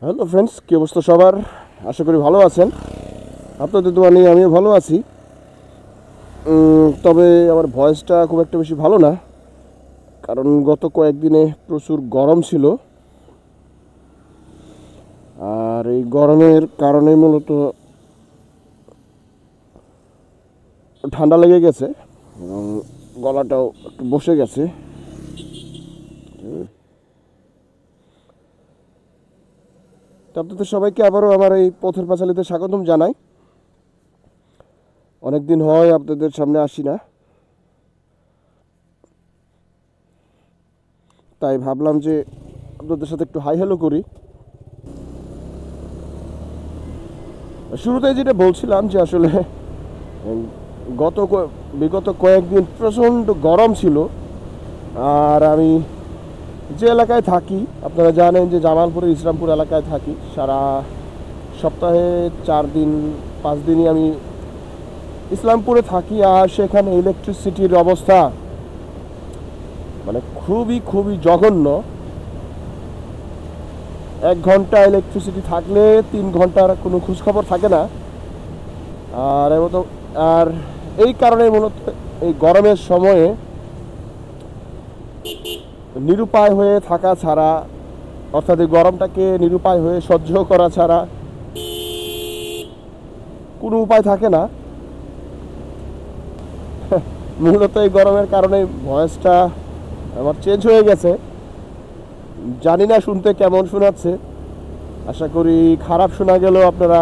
Hello friends, কী অবস্থা সবার? আশা করি ভালো আছেন। আপনাদের দোয়া নিয়ে আমিও ভালো আছি। তবে আমার ভয়েসটা খুব একটা বেশি ভালো না, কারণ গত কয়েকদিনে প্রচুর গরম ছিল। আর এই গরমের কারণে মূলত ঠান্ডা লেগে গেছে এবং গলাটাও একটু বসে গেছে। তো আপনাদের সবাইকে আবারও আমার এই পথের পাঁচালীতে স্বাগতম জানাই। অনেক দিন হয় আপনাদের সামনে আসি না, তাই ভাবলাম যে আপনাদের সাথে একটু হাই হ্যালো করি। শুরুতে যেটা বলছিলাম যে আসলে বিগত কয়েকদিন প্রচণ্ড গরম ছিল। আর আমি যে এলাকায় থাকি, আপনারা জানেন যে জামালপুরের ইসলামপুর এলাকায় থাকি। সারা সপ্তাহে 4 দিন 5 দিনই আমি ইসলামপুরে থাকি। আর সেখানে ইলেকট্রিসিটির অবস্থা মানে খুবই খুবই জঘন্য। 1 ঘন্টা ইলেকট্রিসিটি থাকলে 3 ঘন্টার কোনো খোঁজখবর থাকে না। আর আর এই কারণে মূলত এই গরমের সময়ে নিরুপায় হয়ে থাকা ছাড়া, অর্থাৎ এই গরমটাকে নিরুপায় হয়ে সহ্য করা ছাড়া কোনো উপায় থাকে না। মূলত এই গরমের কারণে ভয়েসটা আমার চেঞ্জ হয়ে গেছে। জানি না শুনতে কেমন শোনাচ্ছে, আশা করি খারাপ শোনা গেলেও আপনারা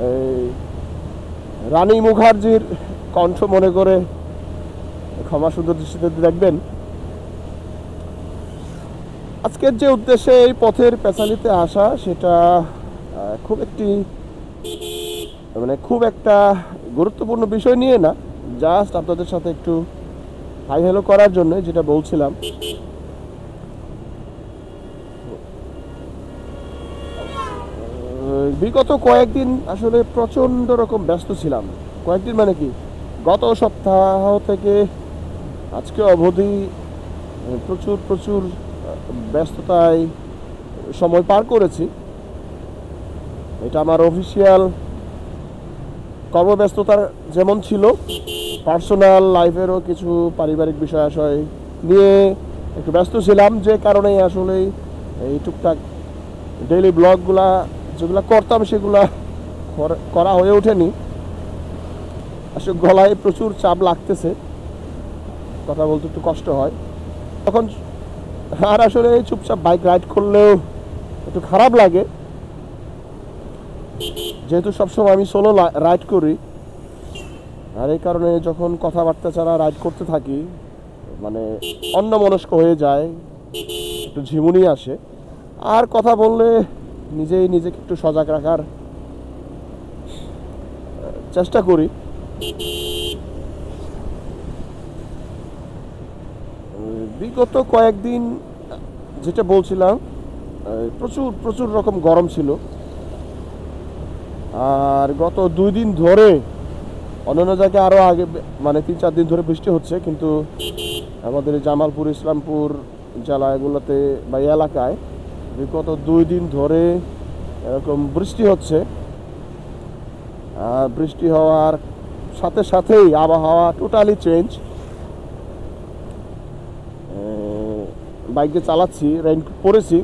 এই রানী মুখার্জির কণ্ঠ মনে করে ক্ষমা সুন্দর দৃষ্টিতে দেখবেন। আজকের যে উদ্দেশ্যে এই পথের পেছালিতে আসা, সেটা খুব একটা গুরুত্বপূর্ণ বিষয় নিয়ে না, জাস্ট আপনাদের সাথে একটু হাই হ্যালো করার জন্য যেটা বলছিলাম। বিগত কয়েকদিন আসলে প্রচণ্ড রকম ব্যস্ত ছিলাম। কয়েকদিন মানে কি, গত সপ্তাহ থেকে আজকে অবধি প্রচুর প্রচুর ব্যস্ততায় সময় পার করেছি। এটা আমার অফিসিয়াল কর্মব্যস্ততার যেমন ছিল, পার্সোনাল লাইফেরও কিছু পারিবারিক বিষয় আশয় নিয়ে একটু ব্যস্ত ছিলাম, যে কারণে আসলে এই টুকটাক ডেইলি ব্লগগুলা যেগুলো করতাম সেগুলা করা হয়ে ওঠেনি। আসলে গলায় প্রচুর চাপ লাগতেছে, কথা বলতে একটু কষ্ট হয় তখন। আর আসলে চুপচাপ বাইক রাইড করলেও একটু খারাপ লাগে, যেহেতু সবসময় আমি সোলো রাইড করি। আর এই কারণে যখন কথাবার্তা ছাড়া রাইড করতে থাকি, মানে অন্যমনস্ক হয়ে যায়, একটু ঝিমুনি আসে। আর কথা বললে নিজেই নিজেকে একটু সজাগ রাখার চেষ্টা করি। বিগত কয়েকদিন যেটা বলছিলাম, প্রচুর প্রচুর রকম গরম ছিল। আর গত 2 দিন ধরে অন্যান্য জায়গায় আরও আগে মানে 3-4 দিন ধরে বৃষ্টি হচ্ছে, কিন্তু আমাদের জামালপুর ইসলামপুর জেলা এগুলোতে বা এই এলাকায় বিগত 2 দিন ধরে এরকম বৃষ্টি হচ্ছে। আর বৃষ্টি হওয়ার সাথে সাথেই আবহাওয়া টোটালি চেঞ্জ। বাইকে চালাচ্ছি, রেইনকোট পরেছি,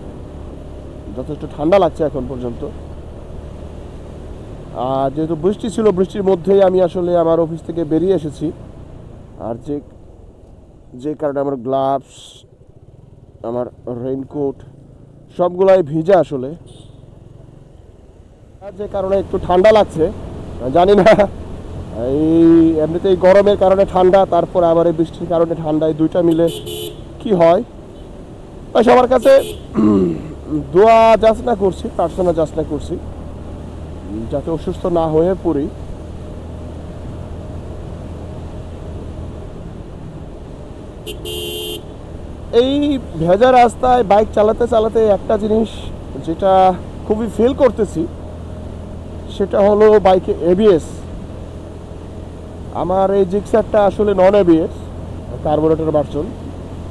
যথেষ্ট ঠান্ডা লাগছে এখন পর্যন্ত। আর যেহেতু বৃষ্টি ছিল, বৃষ্টির মধ্যেই আমি আসলে আমার অফিস থেকে বেরিয়ে এসেছি। আর যে কারণে আমার গ্লাভস, আমার রেইনকোট সবগুলাই ভিজা আসলে। আর যে কারণে একটু ঠান্ডা লাগছে, জানি না এই এমনিতেই গরমের কারণে ঠান্ডা, তারপর আবার এই বৃষ্টির কারণে ঠান্ডা, এই দুইটা মিলে কি হয়। সবার কাছে দোয়া যাচনা করছি, প্রার্থনা যাচনা করছি যাতে অসুস্থ না হয়ে পড়ি। এই ভেজা রাস্তায় বাইক চালাতে চালাতে একটা জিনিস যেটা খুবই ফিল করতেছি, সেটা হলো বাইকে এবিএস। আমার এই জিক্সারটা আসলে non ABS carburettor version,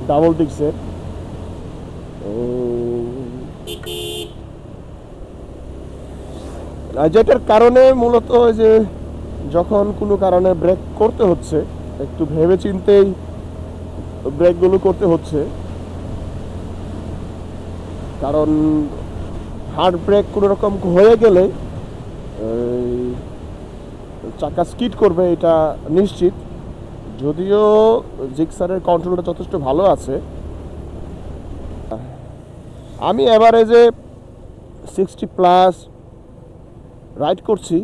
double ডিক্সের। আর যেটার কারণে মূলত ওই যে যখন কোনো কারণে ব্রেক করতে হচ্ছে একটু ভেবে চিন্তেই ব্রেকগুলো করতে হচ্ছে, কারণ হার্ড ব্রেক কোনো রকম হয়ে গেলে চাকা স্কিড করবে এটা নিশ্চিত। যদিও জিক্সারের কন্ট্রোলটা যথেষ্ট ভালো আছে, আমি এভারেজে 60+ রাইড করছি,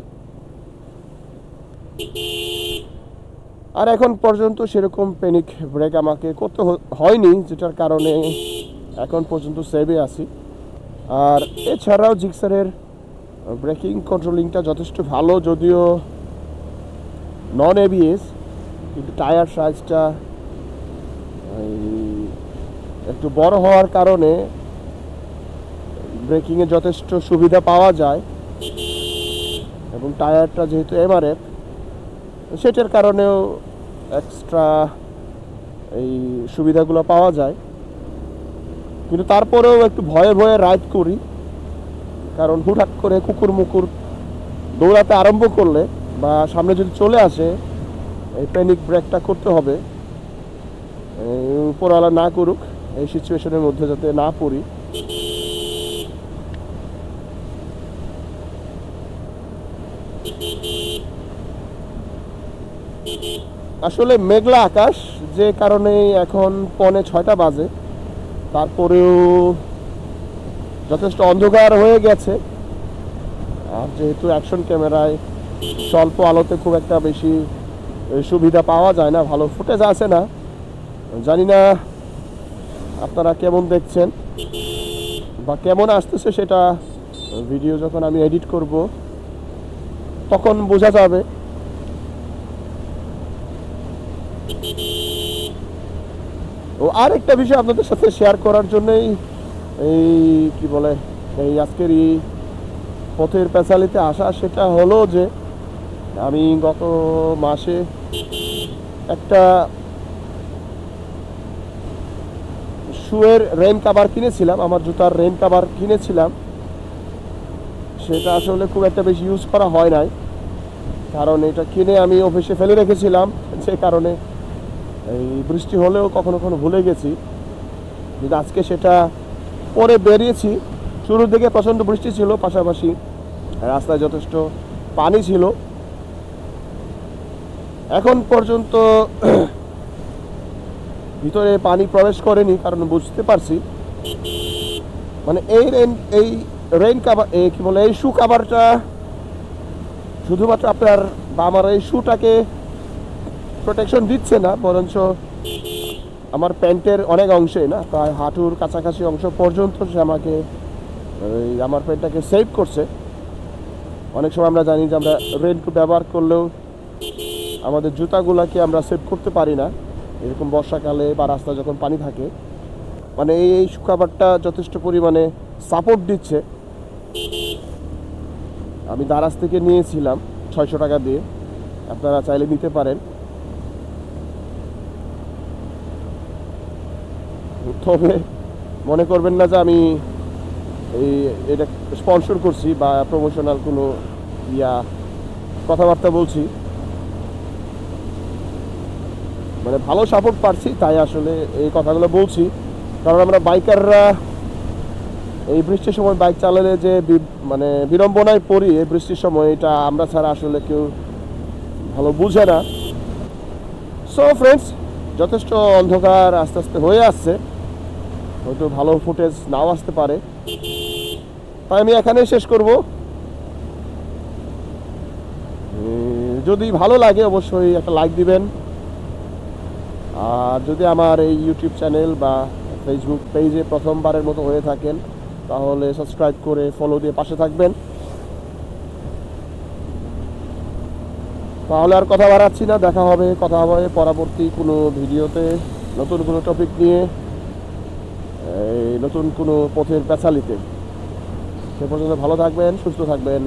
আর এখন পর্যন্ত সেরকম প্যানিক ব্রেক আমাকে করতে হয়নি, যেটার কারণে এখন পর্যন্ত সেভে আছি। আর এছাড়াও জিক্সারের ব্রেকিং কন্ট্রোলিংটা যথেষ্ট ভালো, যদিও নন এবিএস, কিন্তু টায়ার সাইজটা একটু বড় হওয়ার কারণে ব্রেকিংয়ে যথেষ্ট সুবিধা পাওয়া যায়, এবং টায়ারটা যেহেতু এমআরএফ সেটার কারণেও এক্সট্রা এই সুবিধাগুলো পাওয়া যায়। কিন্তু তারপরেও একটু ভয়ে ভয়ে রাইড করি, কারণ হুটহাট করে কুকুর মুকুর দৌড়াতে আরম্ভ করলে বা সামনে যদি চলে আসে এই প্যানিক ব্রেকটা করতে হবে, উপরওয়ালা না করুক, এই সিচুয়েশনের মধ্যে যাতে না পড়ি। আসলে মেঘলা আকাশ, যে কারণে এখন 5:45 বাজে, তারপরেও যথেষ্ট অন্ধকার হয়ে গেছে। আর যেহেতু অ্যাকশন ক্যামেরায় স্বল্প আলোতে খুব একটা বেশি সুবিধা পাওয়া যায় না, ভালো ফুটেজ আসে না। জানি না আপনারা কেমন দেখছেন বা কেমন আসতেছে, সেটা ভিডিও যখন আমি এডিট করব তখন বোঝা যাবে। ও আর একটা বিষয় আপনাদের সাথে শেয়ার করার জন্যই এই কি বলে এই আজকের এই পথের পেঁচালিতে আসা, সেটা হলো যে আমি গত মাসে একটা শুয়ের রেইন কাভার কিনেছিলাম, আমার জুতার রেইন কাভার কিনেছিলাম। সেটা আসলে খুব একটা বেশি ইউজ করা হয় নাই, কারণ এটা কিনে আমি অফিসে ফেলে রেখেছিলাম, যে কারণে এই বৃষ্টি হলেও কখনো কখনো ভুলে গেছি। কিন্তু আজকে সেটা পরে বেরিয়েছি, শুরুর দিকে প্রচণ্ড বৃষ্টি ছিল, পাশাপাশি রাস্তায় যথেষ্ট পানি ছিল। এখন পর্যন্ত ভিতরে পানি প্রবেশ করেনি, কারণ বুঝতে পারছি মানে এই রেইন কাভার কি বলে এই শু কাভারটা শুধুমাত্র আপনার বা আমার এই শুটাকে প্রোটেকশন দিচ্ছে না, বরঞ্চ আমার প্যান্টের অনেক অংশে, না প্রায় হাঁটুর কাছাকাছি অংশ পর্যন্ত সে আমাকে আমার প্যান্টটাকে সেভ করছে। অনেক সময় আমরা জানি যে আমরা রেইনকোট ব্যবহার করলেও আমাদের জুতাগুলোকে আমরা সেভ করতে পারি না, এরকম বর্ষাকালে বা রাস্তা যখন পানি থাকে। মানে এই শু কাভারটা যথেষ্ট পরিমাণে সাপোর্ট দিচ্ছে। আমি দারাজ থেকে নিয়েছিলাম 600 টাকা দিয়ে, আপনারা চাইলে নিতে পারেন। তবে মনে করবেন না যে আমি এটা স্পন্সর করছি বা প্রমোশনাল কোনো কথাবার্তা বলছি, মানে ভালো সাপোর্ট পাচ্ছি তাই আসলে এই কথাগুলো বলছি। কারণ আমরা বাইকাররা এই বৃষ্টির সময় বাইক চালালে যে মানে বিড়ম্বনায় পড়ি এই বৃষ্টির সময়, এটা আমরা ছাড়া আসলে কেউ ভালো বুঝে না। সো ফ্রেন্ডস, যথেষ্ট অন্ধকার আস্তে আস্তে হয়ে আসছে, হয়তো ভালো ফুটেজ নাও আসতে পারে, তাই আমি এখানেই শেষ করব। যদি ভালো লাগে অবশ্যই একটা লাইক দিবেন, আর যদি আমার এই ইউটিউব চ্যানেল বা ফেসবুক পেজে প্রথমবারের মতো হয়ে থাকেন তাহলে সাবস্ক্রাইব করে ফলো দিয়ে পাশে থাকবেন। তাহলে আর কথা বাড়াচ্ছি না, কথা হবে পরবর্তী কোনো ভিডিওতে, নতুন কোনো টপিক নিয়ে, নতুন কোনো পথের পেঁচালিতে। সে পর্যন্ত ভালো থাকবেন, সুস্থ থাকবেন।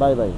Bye bye.